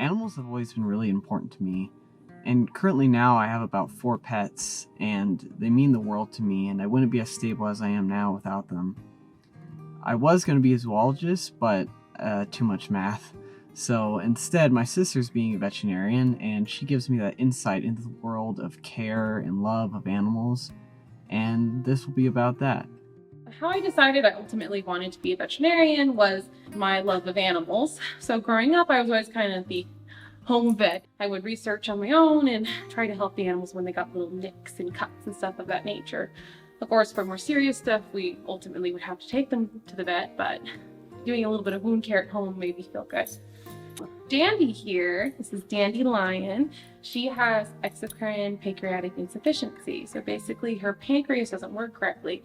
Animals have always been really important to me, and currently now I have about 4 pets, and they mean the world to me, and I wouldn't be as stable as I am now without them. I was going to be a zoologist, but too much math. So instead, my sister's being a veterinarian, and she gives me that insight into the world of care and love of animals, and this will be about that. How I decided I ultimately wanted to be a veterinarian was my love of animals. So growing up, I was always kind of the home vet. I would research on my own and try to help the animals when they got little nicks and cuts and stuff of that nature. Of course, for more serious stuff, we ultimately would have to take them to the vet, but doing a little bit of wound care at home made me feel good. Dandy here, this is Dandelion. She has exocrine pancreatic insufficiency. So basically her pancreas doesn't work correctly.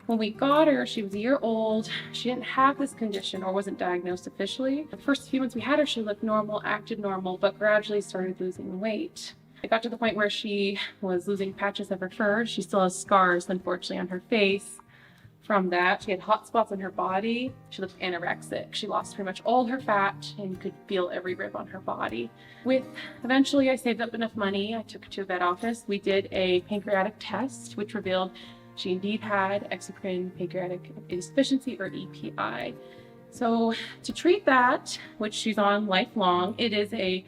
When we got her, she was a year old. She didn't have this condition or wasn't diagnosed officially. The first few months we had her, she looked normal, acted normal, but gradually started losing weight. It got to the point where she was losing patches of her fur. She still has scars, unfortunately, on her face from that. She had hot spots on her body. She looked anorexic. She lost pretty much all her fat and you could feel every rib on her body. Eventually I saved up enough money. I took her to a vet office. We did a pancreatic test, which revealed she indeed had exocrine pancreatic insufficiency, or EPI. So to treat that, which she's on lifelong, it is a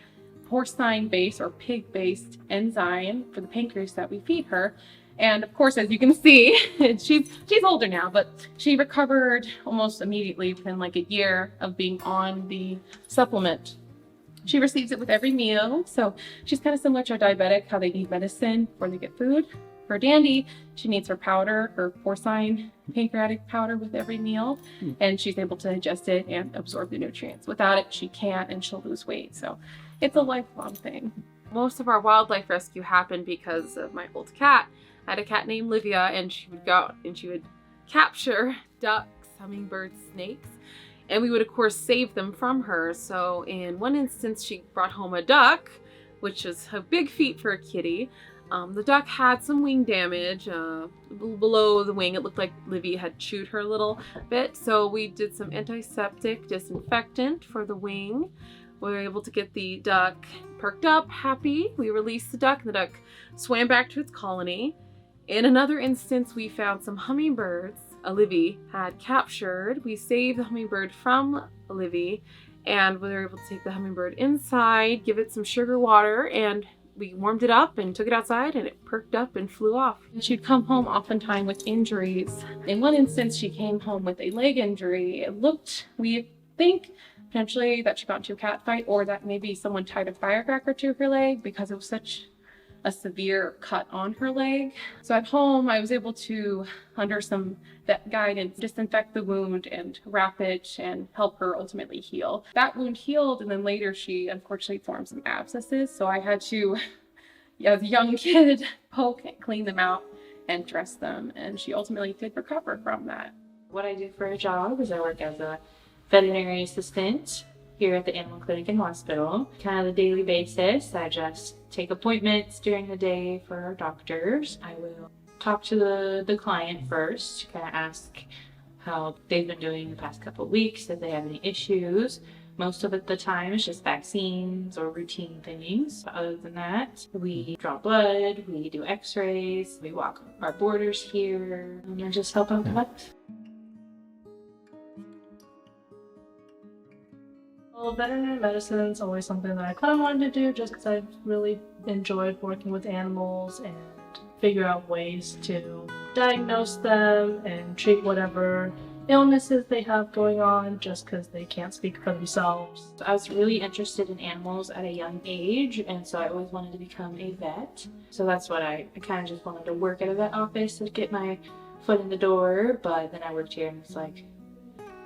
porcine-based or pig-based enzyme for the pancreas that we feed her. And of course, as you can see, she's older now, but she recovered almost immediately within like a year of being on the supplement. She receives it with every meal. So she's kind of similar to a diabetic, how they need medicine before they get food. For Dandy, she needs her powder, her porcine pancreatic powder with every meal, and she's able to digest it and absorb the nutrients. Without it, she can't, and she'll lose weight. So it's a lifelong thing. Most of our wildlife rescue happened because of my old cat. I had a cat named Livia, and she would go out and she would capture ducks, hummingbirds, snakes, and we would of course save them from her. So in one instance, she brought home a duck, which was a big feat for a kitty. The duck had some wing damage below the wing. It looked like Livy had chewed her a little bit. So we did some antiseptic disinfectant for the wing. We were able to get the duck perked up, happy. We released the duck and the duck swam back to its colony. In another instance, we found some hummingbirds Livy had captured. We saved the hummingbird from Livy, and we were able to take the hummingbird inside, give it some sugar water, and we warmed it up and took it outside, and it perked up and flew off. She'd come home oftentimes with injuries. In one instance, she came home with a leg injury. It looked, we think, potentially that she got into a cat fight, or that maybe someone tied a firecracker to her leg because it was such a severe cut on her leg. So at home, I was able to, under some vet guidance, disinfect the wound and wrap it and help her ultimately heal. That wound healed, and then later she unfortunately formed some abscesses. So I had to, as a young kid, poke and clean them out and dress them. And she ultimately did recover from that. What I do for a job is I work as a veterinary assistant here at the animal clinic and hospital. Kind of the daily basis, I just take appointments during the day for our doctors. I will talk to the client first, kind of ask how they've been doing the past couple of weeks, if they have any issues. Most of the time it's just vaccines or routine things. But other than that, we draw blood, we do x-rays, we walk our borders here, and I just help out with. Well, veterinary medicine is always something that I kind of wanted to do just because I've really enjoyed working with animals and figure out ways to diagnose them and treat whatever illnesses they have going on just because they can't speak for themselves. So I was really interested in animals at a young age, and so I always wanted to become a vet. So that's what I kind of just wanted to work at a vet office to get my foot in the door, but then I worked here and it's like,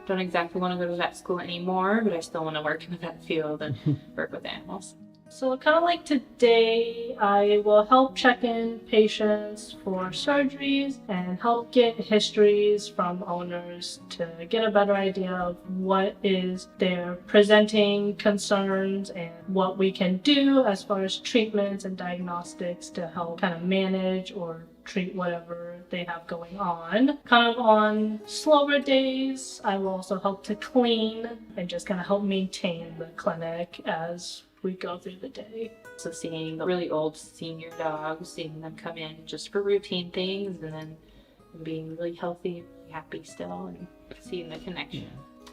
don't exactly want to go to vet school anymore, but I still want to work in the vet field and work with animals. So kind of like today, I will help check in patients for surgeries and help get histories from owners to get a better idea of what is their presenting concerns and what we can do as far as treatments and diagnostics to help kind of manage or treat whatever they have going on. Kind of on slower days, I will also help to clean and just kind of help maintain the clinic as we go through the day. So seeing the really old senior dogs, seeing them come in just for routine things and then being really healthy, happy still, and seeing the connection.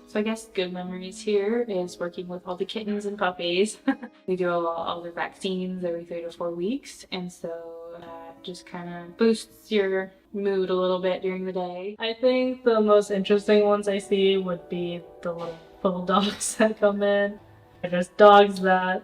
So I guess good memories here is working with all the kittens and puppies. We do all their vaccines every 3 to 4 weeks, and so just kind of boosts your mood a little bit during the day. I think the most interesting ones I see would be the little dogs that come in. There's dogs that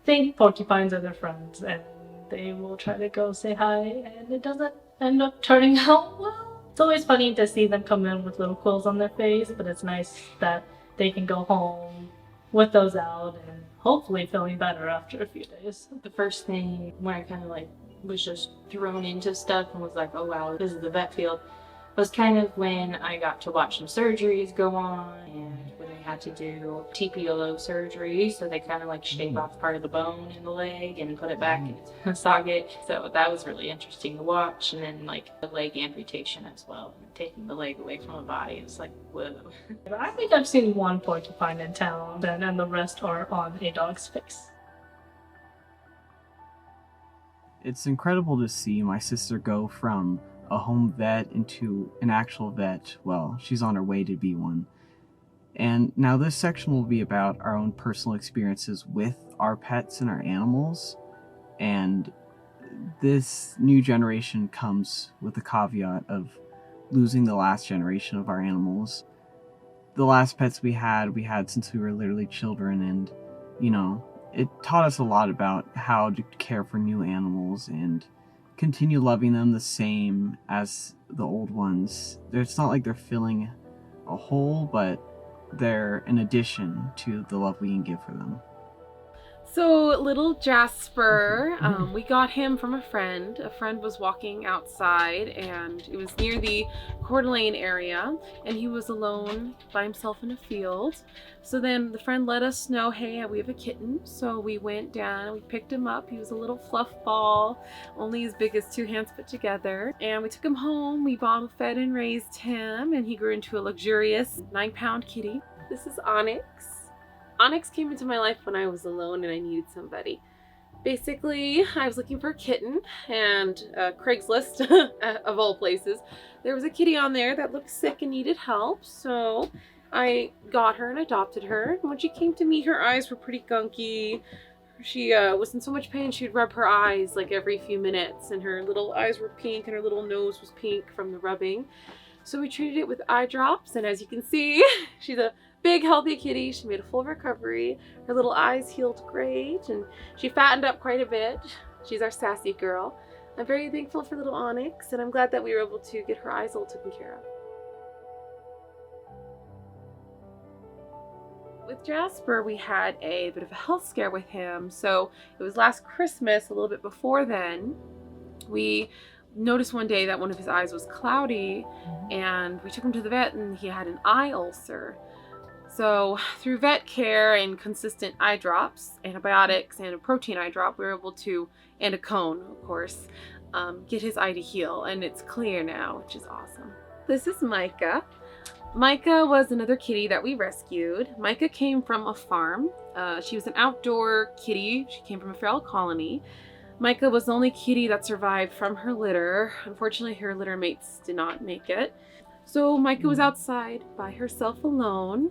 think porcupines are their friends, and they will try to go say hi, and it doesn't end up turning out well. It's always funny to see them come in with little quills on their face, but it's nice that they can go home with those out and hopefully feeling better after a few days. The first thing when I kind of like was just thrown into stuff and was like, oh wow, this is the vet field, was kind of when I got to watch some surgeries go on, and when they had to do TPLO surgery, so they kind of like shave off part of the bone in the leg and put it back in a socket. So that was really interesting to watch. And then like the leg amputation as well, taking the leg away from the body. It's like, whoa. I think I've seen one porcupine in town, and the rest are on a dog's face. It's incredible to see my sister go from a home vet into an actual vet. Well, she's on her way to be one. And now this section will be about our own personal experiences with our pets and our animals. And this new generation comes with the caveat of losing the last generation of our animals. The last pets we had since we were literally children, and, you know, it taught us a lot about how to care for new animals and continue loving them the same as the old ones. It's not like they're filling a hole, but they're an addition to the love we can give for them. So little Jasper, we got him from a friend. A friend was walking outside, and it was near the Coeur d'Alene area, and he was alone by himself in a field. So then the friend let us know, hey, we have a kitten. So we went down and we picked him up. He was a little fluff ball, only as big as 2 hands put together. And we took him home, we bottle fed and raised him, and he grew into a luxurious 9-pound kitty. This is Onyx. Onyx came into my life when I was alone and I needed somebody. Basically, I was looking for a kitten, and Craigslist, of all places, there was a kitty on there that looked sick and needed help, so I got her and adopted her. And when she came to me, her eyes were pretty gunky. She was in so much pain, she'd rub her eyes like every few minutes, and her little eyes were pink and her little nose was pink from the rubbing. So we treated it with eye drops, and as you can see, she's a big healthy kitty. She made a full recovery. Her little eyes healed great, and she fattened up quite a bit. She's our sassy girl. I'm very thankful for little Onyx, and I'm glad that we were able to get her eyes all taken care of. With Jasper, we had a bit of a health scare with him. So it was last Christmas, a little bit before then, we noticed one day that one of his eyes was cloudy, and we took him to the vet, and he had an eye ulcer. So through vet care and consistent eye drops, antibiotics, and a protein eye drop, we were able to, and a cone, of course, get his eye to heal, and it's clear now, which is awesome. This is Micah. Micah was another kitty that we rescued. Micah came from a farm. She was an outdoor kitty. She came from a feral colony. Micah was the only kitty that survived from her litter. Unfortunately, her litter mates did not make it. So Micah was outside by herself alone,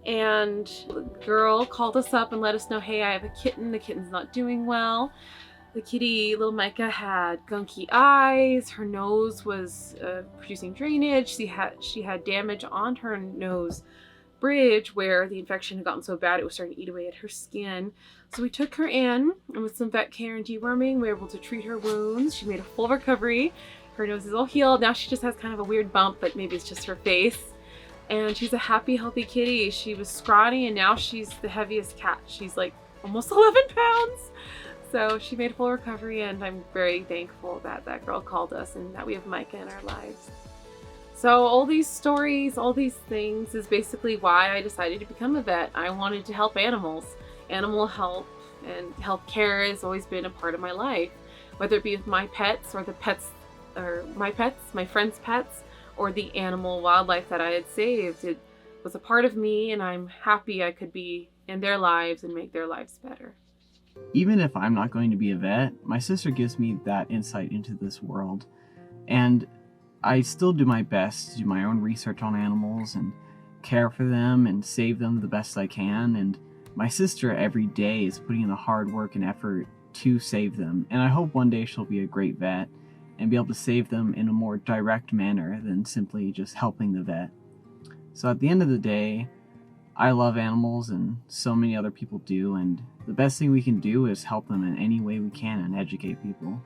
and the girl called us up and let us know, hey, I have a kitten. The kitten's not doing well. The kitty, little Micah, had gunky eyes. Her nose was producing drainage. She had damage on her nose bridge where the infection had gotten so bad it was starting to eat away at her skin. So we took her in, and with some vet care and deworming, we were able to treat her wounds. She made a full recovery. Her nose is all healed. Now she just has kind of a weird bump, but maybe it's just her face. And she's a happy, healthy kitty. She was scrawny, and now she's the heaviest cat. She's like almost 11 pounds. So she made a full recovery, and I'm very thankful that that girl called us and that we have Micah in our lives. So all these stories, all these things is basically why I decided to become a vet. I wanted to help animals. Animal help and health care has always been a part of my life, whether it be with my pets or the pets, or my pets, my friends' pets, or the animal wildlife that I had saved. It was a part of me, and I'm happy I could be in their lives and make their lives better. Even if I'm not going to be a vet, my sister gives me that insight into this world, and I still do my best to do my own research on animals and care for them and save them the best I can, and my sister every day is putting in the hard work and effort to save them, and I hope one day she'll be a great vet and be able to save them in a more direct manner than simply just helping the vet. So at the end of the day, I love animals and so many other people do, and the best thing we can do is help them in any way we can and educate people.